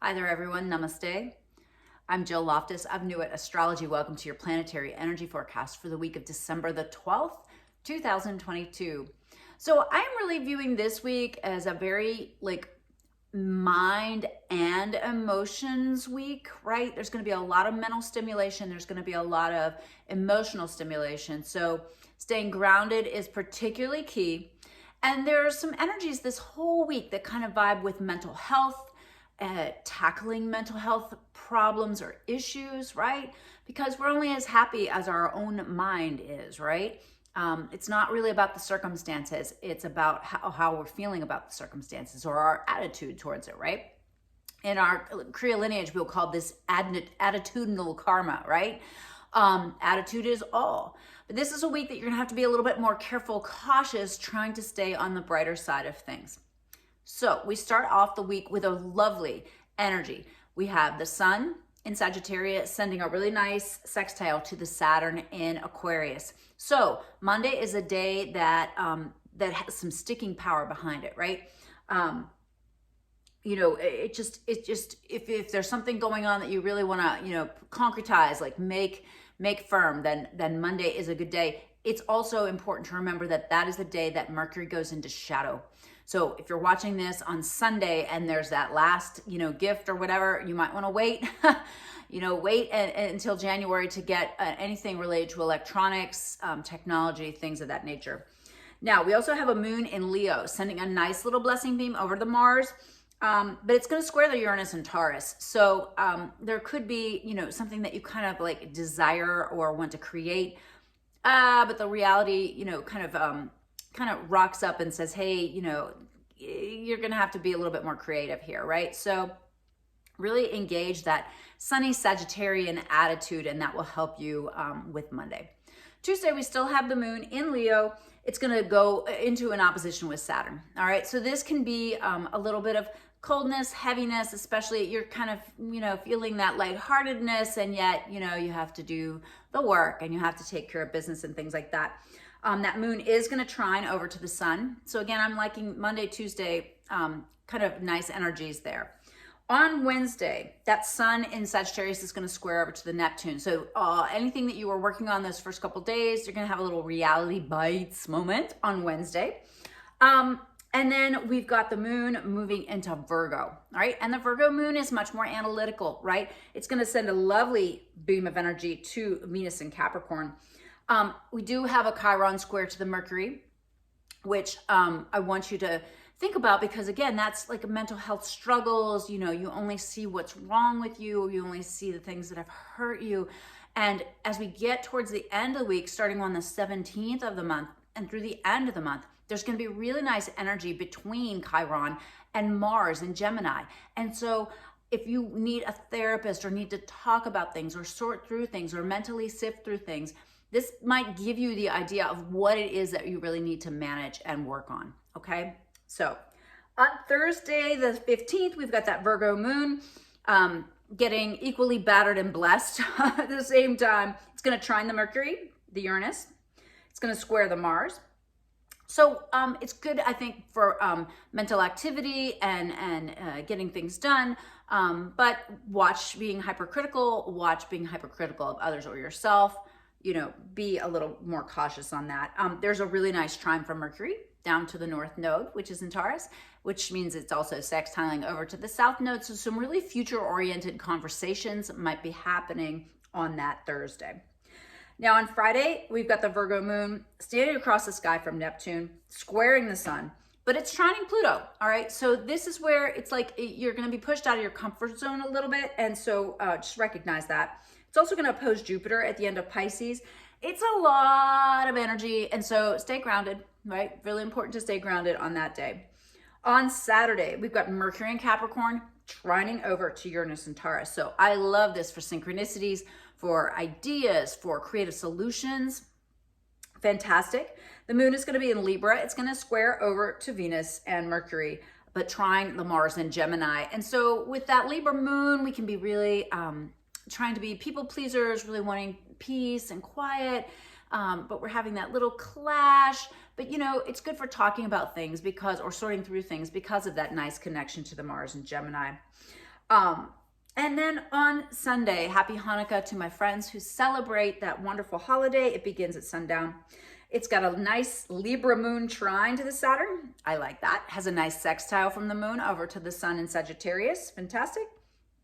Hi there, everyone. Namaste. I'm Jill Loftus of Nuit Astrology. Welcome to your planetary energy forecast for the week of December the 12th, 2022. So I'm really viewing this week as a very mind and emotions week, right? There's going to be a lot of mental stimulation. There's going to be a lot of emotional stimulation. So staying grounded is particularly key. And there are some energies this whole week that kind of vibe with mental health, tackling mental health problems or issues, right? Because we're only as happy as our own mind is, right? It's not really about the circumstances. It's about how we're feeling about the circumstances or our attitude towards it, right? In our Kriya lineage, we'll call this attitudinal karma, right? Attitude is all. But this is a week that you're going to have to be a little bit more careful, cautious, trying to stay on the brighter side of things. So we start off the week with a lovely energy. We have the sun in Sagittarius sending a really nice sextile to the Saturn in Aquarius. So Monday is a day that that has some sticking power behind it, right? It just if there's something going on that you really want to concretize, like make firm, then Monday is a good day. It's also important to remember that is the day that Mercury goes into shadow. So if you're watching this on Sunday and there's that last, gift or whatever, you might want to wait, wait until January to get anything related to electronics, technology, things of that nature. Now, we also have a moon in Leo sending a nice little blessing beam over the Mars, but it's going to square the Uranus and Taurus. So there could be, something that you kind of like desire or want to create, but the reality, kind of rocks up and says, hey, you're going to have to be a little bit more creative here, right? So really engage that sunny Sagittarian attitude, and that will help you with Monday. Tuesday, we still have the moon in Leo. It's going to go into an opposition with Saturn. All right. So this can be a little bit of coldness, heaviness, especially you're kind of, feeling that lightheartedness, and yet, you have to do the work and you have to take care of business and things like that. That moon is going to trine over to the sun. So again, I'm liking Monday, Tuesday, kind of nice energies there. On Wednesday, that sun in Sagittarius is going to square over to the Neptune. So anything that you were working on those first couple days, you're going to have a little reality bites moment on Wednesday. And then we've got the moon moving into Virgo, all right? And the Virgo moon is much more analytical, right? It's going to send a lovely beam of energy to Venus in Capricorn. We do have a Chiron square to the Mercury, which I want you to think about, because again, that's like mental health struggles. You only see what's wrong with you. You only see the things that have hurt you. And as we get towards the end of the week, starting on the 17th of the month and through the end of the month, there's going to be really nice energy between Chiron and Mars and Gemini. And so if you need a therapist or need to talk about things or sort through things or mentally sift through things, this might give you the idea of what it is that you really need to manage and work on, okay? So on Thursday, the 15th, we've got that Virgo moon getting equally battered and blessed at the same time. It's going to trine the Mercury, the Uranus. It's going to square the Mars. So it's good, I think, for mental activity and getting things done. But watch being hypercritical, of others or yourself. Be a little more cautious on that. There's a really nice trine from Mercury down to the North Node, which is in Taurus, which means it's also sextiling over to the South Node. So some really future-oriented conversations might be happening on that Thursday. Now on Friday, we've got the Virgo moon standing across the sky from Neptune, squaring the sun, but it's trining Pluto, all right? So this is where it's like you're going to be pushed out of your comfort zone a little bit, and so just recognize that. It's also going to oppose Jupiter at the end of Pisces. It's a lot of energy, and so stay grounded, right? Really important to stay grounded on that day. On Saturday, we've got Mercury in Capricorn trining over to Uranus and Taurus. So I love this for synchronicities, for ideas, for creative solutions. Fantastic. The moon is going to be in Libra. It's going to square over to Venus and Mercury, but trine the Mars and Gemini. And so with that Libra moon, we can be really trying to be people pleasers, really wanting peace and quiet, but we're having that little clash. But it's good for talking about things or sorting through things because of that nice connection to the Mars and Gemini. And then on Sunday, happy Hanukkah to my friends who celebrate that wonderful holiday. It begins at sundown. It's got a nice Libra moon trine to the Saturn. I like that. Has a nice sextile from the moon over to the sun in Sagittarius. Fantastic.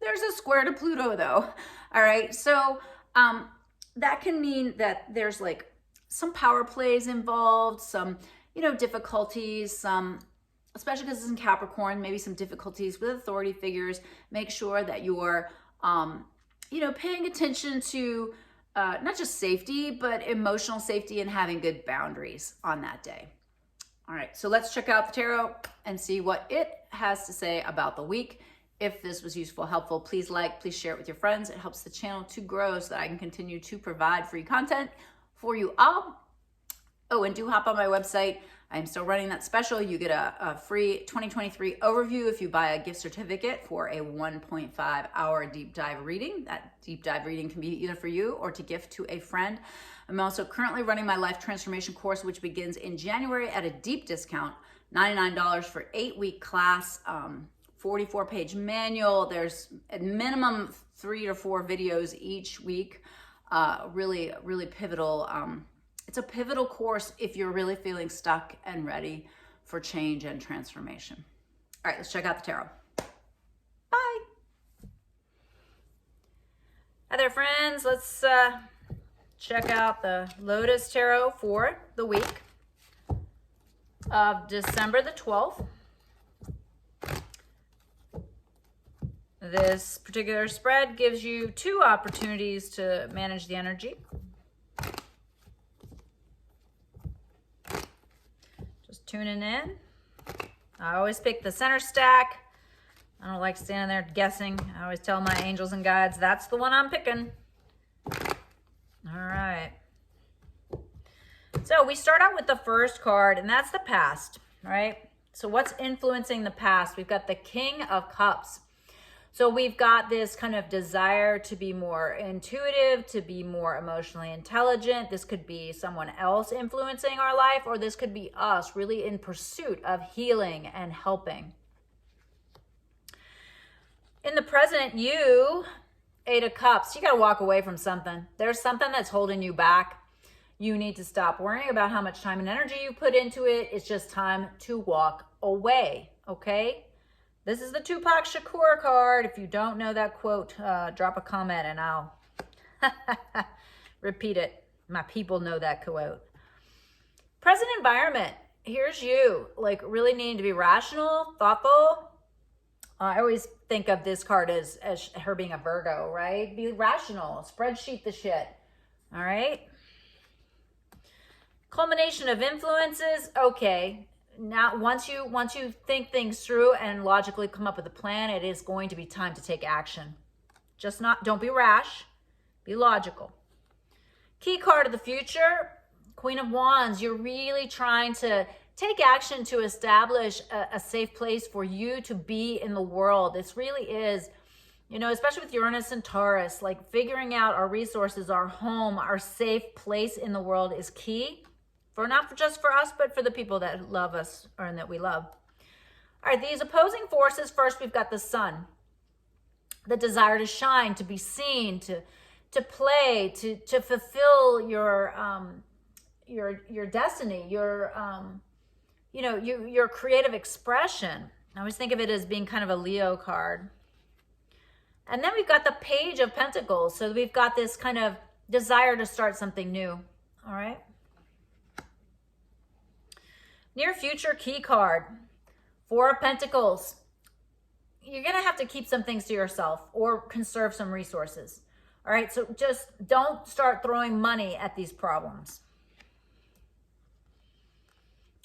There's a square to Pluto though. All right. So that can mean that there's like some power plays involved, some, difficulties, some, especially because it's in Capricorn, maybe some difficulties with authority figures. Make sure that you're, paying attention to not just safety, but emotional safety and having good boundaries on that day. All right, so let's check out the tarot and see what it has to say about the week. If this was useful, helpful, please please share it with your friends. It helps the channel to grow so that I can continue to provide free content for you all. Oh, and do hop on my website. I'm still running that special. You get a free 2023 overview if you buy a gift certificate for a 1.5 hour deep dive reading. That deep dive reading can be either for you or to gift to a friend. I'm also currently running my life transformation course, which begins in January at a deep discount, $99 for 8-week class, 44-page manual. There's at minimum 3 to 4 videos each week. Really, really pivotal. It's a pivotal course if you're really feeling stuck and ready for change and transformation. All right, let's check out the tarot. Bye. Hi there, friends. Let's check out the Lotus Tarot for the week of December the 12th. This particular spread gives you 2 opportunities to manage the energy. Just tuning in. I always pick the center stack. I don't like standing there guessing. I always tell my angels and guides, that's the one I'm picking. All right. So we start out with the first card, and that's the past, right? So what's influencing the past? We've got the King of Cups. So we've got this kind of desire to be more intuitive, to be more emotionally intelligent. This could be someone else influencing our life, or this could be us really in pursuit of healing and helping. In the present, you, 8 of Cups, you got to walk away from something. There's something that's holding you back. You need to stop worrying about how much time and energy you put into it. It's just time to walk away, okay? This is the Tupac Shakur card. If you don't know that quote, drop a comment and I'll repeat it. My people know that quote. Present environment. Here's you, like really needing to be rational, thoughtful. I always think of this card as her being a Virgo, right? Be rational, spreadsheet the shit, all right? Culmination of influences, okay. Now, once you think things through and logically come up with a plan, it is going to be time to take action. Don't be rash, be logical. Key card of the future, Queen of Wands. You're really trying to take action to establish a safe place for you to be in the world. This really is, especially with Uranus and Taurus, like figuring out our resources, our home, our safe place in the world is key. Not just for us, but for the people that love us or that we love. All right, these opposing forces. First, we've got the sun. The desire to shine, to be seen, to play, to fulfill your destiny, your creative expression. I always think of it as being kind of a Leo card. And then we've got the Page of Pentacles. So we've got this kind of desire to start something new. All right. Near future key card, 4 of Pentacles. You're going to have to keep some things to yourself or conserve some resources. All right, so just don't start throwing money at these problems.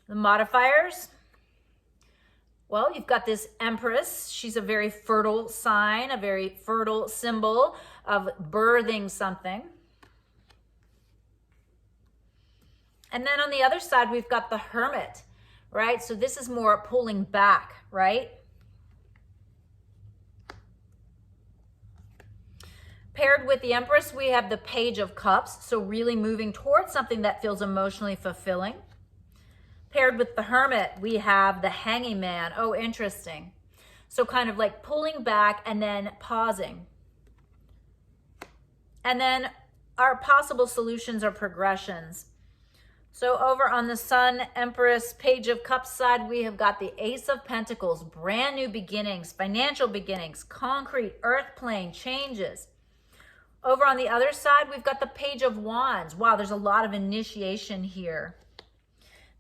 The modifiers. Well, you've got this Empress. She's a very fertile sign, a very fertile symbol of birthing something. And then on the other side, we've got the Hermit, right? So this is more pulling back, right? Paired with the Empress, we have the Page of Cups. So really moving towards something that feels emotionally fulfilling. Paired with the Hermit, we have the Hanging Man. Oh, interesting. So kind of like pulling back and then pausing. And then our possible solutions or progressions. So over on the Sun, Empress, Page of Cups side, we have got the Ace of Pentacles, brand new beginnings, financial beginnings, concrete, earth plane, changes. Over on the other side, we've got the Page of Wands. Wow, there's a lot of initiation here.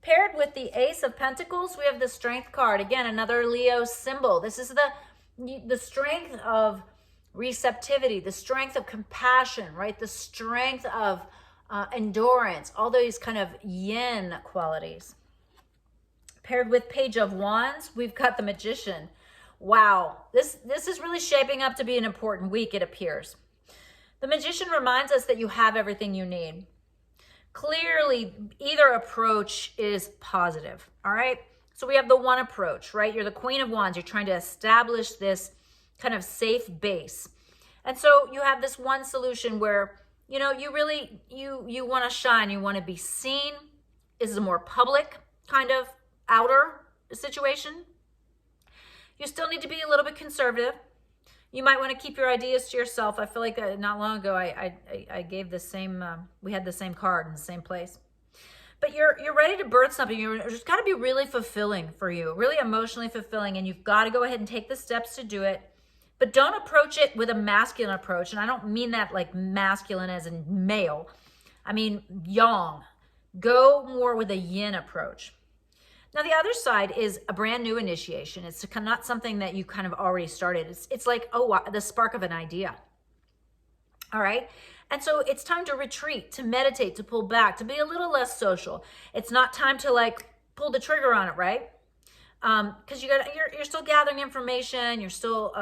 Paired with the Ace of Pentacles, we have the Strength card. Again, another Leo symbol. This is the strength of receptivity, the strength of compassion, right? The strength of endurance, all those kind of yin qualities. Paired with Page of Wands, we've got the Magician. Wow, this is really shaping up to be an important week, it appears. The Magician reminds us that you have everything you need. Clearly, either approach is positive, all right? So we have the one approach, right? You're the Queen of Wands. You're trying to establish this kind of safe base. And so you have this one solution where, you know, you really, you want to shine. You want to be seen. This is a more public kind of outer situation. You still need to be a little bit conservative. You might want to keep your ideas to yourself. I feel like not long ago I gave the same, we had the same card in the same place. But you're ready to birth something. It's got to be really fulfilling for you, really emotionally fulfilling, and you've got to go ahead and take the steps to do it. But don't approach it with a masculine approach. And I don't mean that like masculine as in male. I mean yang. Go more with a yin approach. Now, the other side is a brand new initiation. It's not something that you kind of already started. It's like, oh, wow, the spark of an idea. All right. And so it's time to retreat, to meditate, to pull back, to be a little less social. It's not time to like pull the trigger on it, right? Because you're still gathering information. You're still,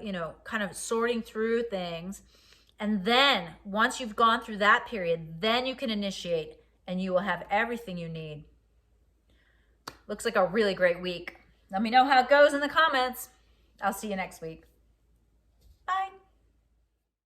you know, kind of sorting through things. And then once you've gone through that period, then you can initiate and you will have everything you need. Looks like a really great week. Let me know how it goes in the comments. I'll see you next week.